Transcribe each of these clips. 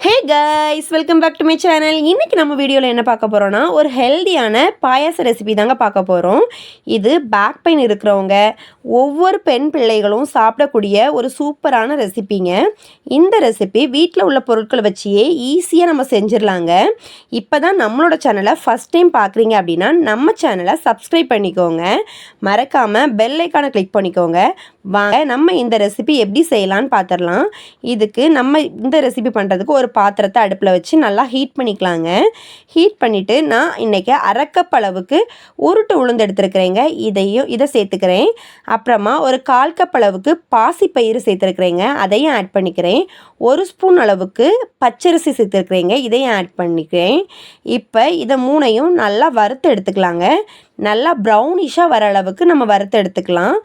Hey guys, welcome back to my channel. இன்றைக்கி நம்ம வீடியோவில் என்ன பார்க்க போகிறோன்னா, ஒரு ஹெல்தியான பாயாச ரெசிபி தாங்க பார்க்க போகிறோம். இது பேக் பெயின் இருக்கிறவங்க, ஒவ்வொரு பெண் பிள்ளைகளும் சாப்பிடக்கூடிய ஒரு சூப்பரான ரெசிபிங்க. இந்த ரெசிபி வீட்டில் உள்ள பொருட்களை வச்சியே ஈஸியாக நம்ம செஞ்சிடலாங்க. இப்போ தான் நம்மளோட சேனலை ஃபஸ்ட் டைம் பார்க்குறீங்க அப்படின்னா நம்ம சேனலை சப்ஸ்கிரைப் பண்ணிக்கோங்க. மறக்காமல் பெல் ஐக்கானை கிளிக் பண்ணிக்கோங்க. வாங்க நம்ம இந்த ரெசிபி எப்படி செய்யலான்னு பார்த்துடலாம். இதுக்கு நம்ம இந்த ரெசிபி பண்ணுறதுக்கு ஒரு பாத்திரத்தை அடுப்பில் வச்சு நல்லா ஹீட் பண்ணிக்கலாங்க. ஹீட் பண்ணிவிட்டு நான் இன்றைக்கி அரைக்கப் அளவுக்கு உருட்டு உளுந்து எடுத்துருக்குறேங்க. இதை சேர்த்துக்கிறேன். அப்புறமா ஒரு 1/4 கப் அளவுக்கு பாசிப்பயிறு சேர்த்துருக்குறேங்க. அதையும் ஆட் பண்ணிக்கிறேன். 1 ஸ்பூன் அளவுக்கு பச்சரிசி சேர்த்துருக்குறேங்க. இதையும் ஆட் பண்ணிக்கிறேன். இப்போ இதை மூணையும் நல்லா வறுத்து எடுத்துக்கலாங்க. நல்லா ப்ரௌனிஷாக வர அளவுக்கு நம்ம வறுத்து எடுத்துக்கலாம்.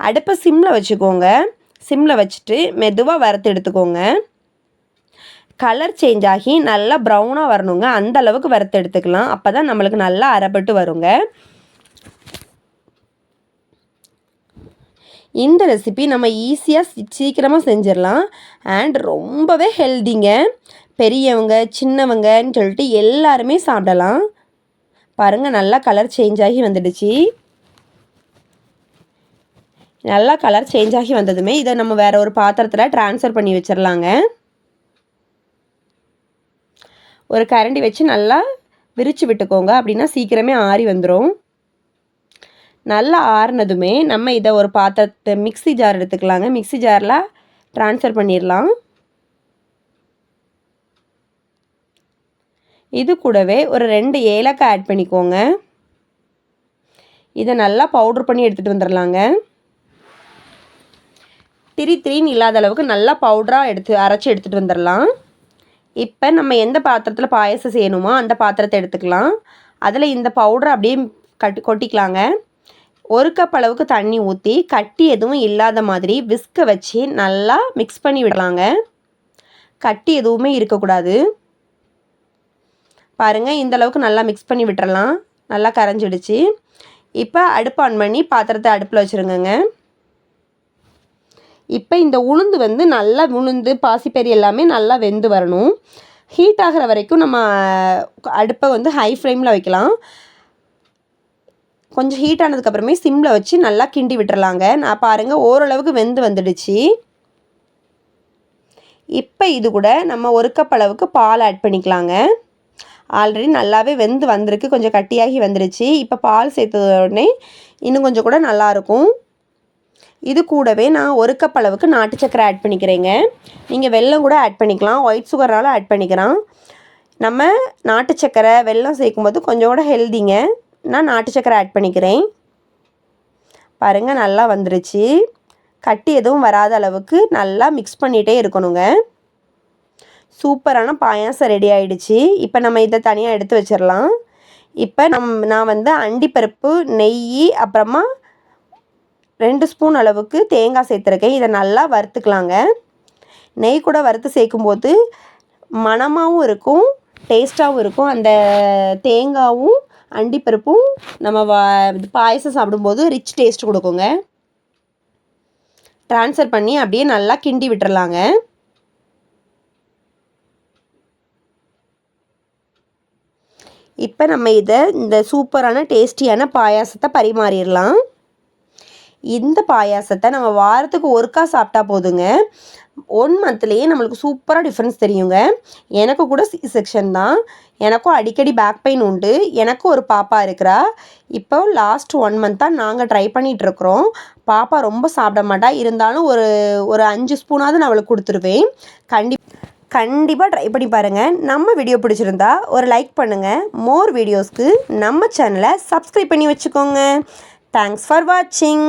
அடுப்பை சிம்மில் வச்சுக்கோங்க. சிம்மில் வச்சுட்டு மெதுவாக வறுத்து எடுத்துக்கோங்க. கலர் சேஞ்ச் ஆகி நல்லா ப்ரௌனாக வரணுங்க. அந்த அளவுக்கு வறுத்து எடுத்துக்கலாம். அப்போ தான் நம்மளுக்கு நல்லா அரைப்பட்டு வருங்க. இந்த ரெசிபி நம்ம ஈஸியாக சீக்கிரமாக செஞ்சிடலாம். அண்ட் ரொம்பவே ஹெல்திங்க. பெரியவங்க சின்னவங்கன்னு சொல்லிட்டு எல்லாருமே சாப்பிடலாம். பாருங்கள், நல்லா கலர் சேஞ்ச் ஆகி வந்துடுச்சு. நல்லா கலர் சேஞ்ச் ஆகி வந்ததுமே இதை நம்ம வேறு ஒரு பாத்திரத்தில் ட்ரான்ஸ்ஃபர் பண்ணி வச்சிடலாங்க. ஒரு கரண்டி வச்சு நல்லா விரித்து விட்டுக்கோங்க. அப்படின்னா சீக்கிரமே ஆறி வந்துடும். நல்லா ஆறினதுமே நம்ம இதை ஒரு பாத்திரத்தை மிக்ஸி ஜார் எடுத்துக்கலாங்க. மிக்ஸி ஜாரில் ட்ரான்ஸ்ஃபர் பண்ணிடலாம். இது கூடவே ஒரு 2 ஏலக்காய் ஆட் பண்ணிக்கோங்க. இதை நல்லா பவுட்ரு பண்ணி எடுத்துகிட்டு வந்துடலாங்க. திரின்னு இல்லாத அளவுக்கு நல்லா பவுடராக அரைச்சி எடுத்துகிட்டு வந்துடலாம். இப்போ நம்ம எந்த பாத்திரத்தில் பாயசம் செய்யணுமோ அந்த பாத்திரத்தை எடுத்துக்கலாம். அதில் இந்த பவுடரை அப்படியே கொட்டிக்கலாங்க. 1 கப் அளவுக்கு தண்ணி ஊற்றி கட்டி எதுவும் இல்லாத மாதிரி விஸ்கை வச்சு நல்லா மிக்ஸ் பண்ணி விடலாங்க. கட்டி எதுவுமே இருக்கக்கூடாது. பாருங்கள், இந்த அளவுக்கு நல்லா மிக்ஸ் பண்ணி விட்டுறலாம். நல்லா கரைஞ்சிடுச்சு. இப்போ அடுப்பு ஆன் பண்ணி பாத்திரத்தை அடுப்பில் வச்சுருங்கங்க. இப்போ இந்த உளுந்து நல்லா பாசிப்பயிறு எல்லாமே நல்லா வெந்து வரணும். ஹீட் ஆகிற வரைக்கும் நம்ம அடுப்பை ஹை ஃப்ளேமில் வைக்கலாம். கொஞ்சம் ஹீட் ஆனதுக்கப்புறமே சிம்மில் வச்சு நல்லா கிண்டி விட்டுறலாங்க. நான் பாருங்கள், ஓரளவுக்கு வெந்து வந்துடுச்சு. இப்போ இது கூட நம்ம 1 கப் அளவுக்கு பால் ஆட் பண்ணிக்கலாங்க. ஆல்ரெடி நல்லாவே வெந்து வந்திருக்கு. கொஞ்சம் கட்டியாகி வந்துடுச்சு. இப்போ பால் சேர்த்த உடனே இன்னும் கொஞ்சம் கூட நல்லாயிருக்கும். இது கூடவே நான் 1 கப் அளவுக்கு நாட்டு சக்கரை ஆட் பண்ணிக்கிறேங்க. நீங்கள் வெல்லம் கூட ஆட் பண்ணிக்கலாம். ஒயிட் சுகர்னாலும் ஆட் பண்ணிக்கலாம். நம்ம நாட்டு சக்கரை வெல்லம் சேர்க்கும்போது கொஞ்சம் கூட ஹெல்திங்க. நான் நாட்டு சக்கரை ஆட் பண்ணிக்கிறேன். பாருங்கள், நல்லா வந்துருச்சு. கட்டி எதுவும் வராத அளவுக்கு நல்லா மிக்ஸ் பண்ணிகிட்டே இருக்கணுங்க. சூப்பரான பாயாசம் ரெடி ஆகிடுச்சு. இப்போ நம்ம இதை தனியாக எடுத்து வச்சிடலாம். இப்போ நான் அண்டிப்பருப்பு, நெய், அப்புறமா 2 ஸ்பூன் அளவுக்கு தேங்காய் சேர்த்துருக்கேன். இதை நல்லா வறுத்துக்கலாங்க. நெய் கூட வறுத்து சேர்க்கும்போது மணமாகவும் இருக்கும், டேஸ்ட்டாகவும் இருக்கும். அந்த தேங்காயும் அண்டிப்பருப்பும் நம்ம பாயசம் சாப்பிடும்போது ரிச் டேஸ்ட் கொடுக்குங்க. ட்ரான்ஸ்ஃபர் பண்ணி அப்படியே நல்லா கிண்டி விட்டுறலாங்க. இப்போ நம்ம இந்த சூப்பரான டேஸ்டியான பாயாசத்தை பரிமாறிடலாம். இந்த பாயாசத்தை நம்ம வாரத்துக்கு ஒருக்கா சாப்பிட்டா போதுங்க. 1 மந்த்லேயே நம்மளுக்கு சூப்பராக டிஃப்ரென்ஸ் தெரியுங்க. எனக்கு கூட செக்ஷன் தான். எனக்கும் அடிக்கடி பேக் பெயின் உண்டு. எனக்கும் ஒரு பாப்பா இருக்கிறா. இப்போ லாஸ்ட் 1 மந்த்தாக நாங்கள் ட்ரை பண்ணிகிட்ருக்குறோம். பாப்பா ரொம்ப சாப்பிட மாட்டா. இருந்தாலும் ஒரு 5 ஸ்பூனாவது நான் அவளுக்கு கொடுத்துருவேன். கண்டிப்பாக ட்ரை பண்ணி பாருங்கள். நம்ம வீடியோ பிடிச்சிருந்தா ஒரு லைக் பண்ணுங்கள். மோர் வீடியோஸ்க்கு நம்ம சேனலை சப்ஸ்கிரைப் பண்ணி வச்சுக்கோங்க. தேங்க்ஸ் ஃபார் வாட்சிங்.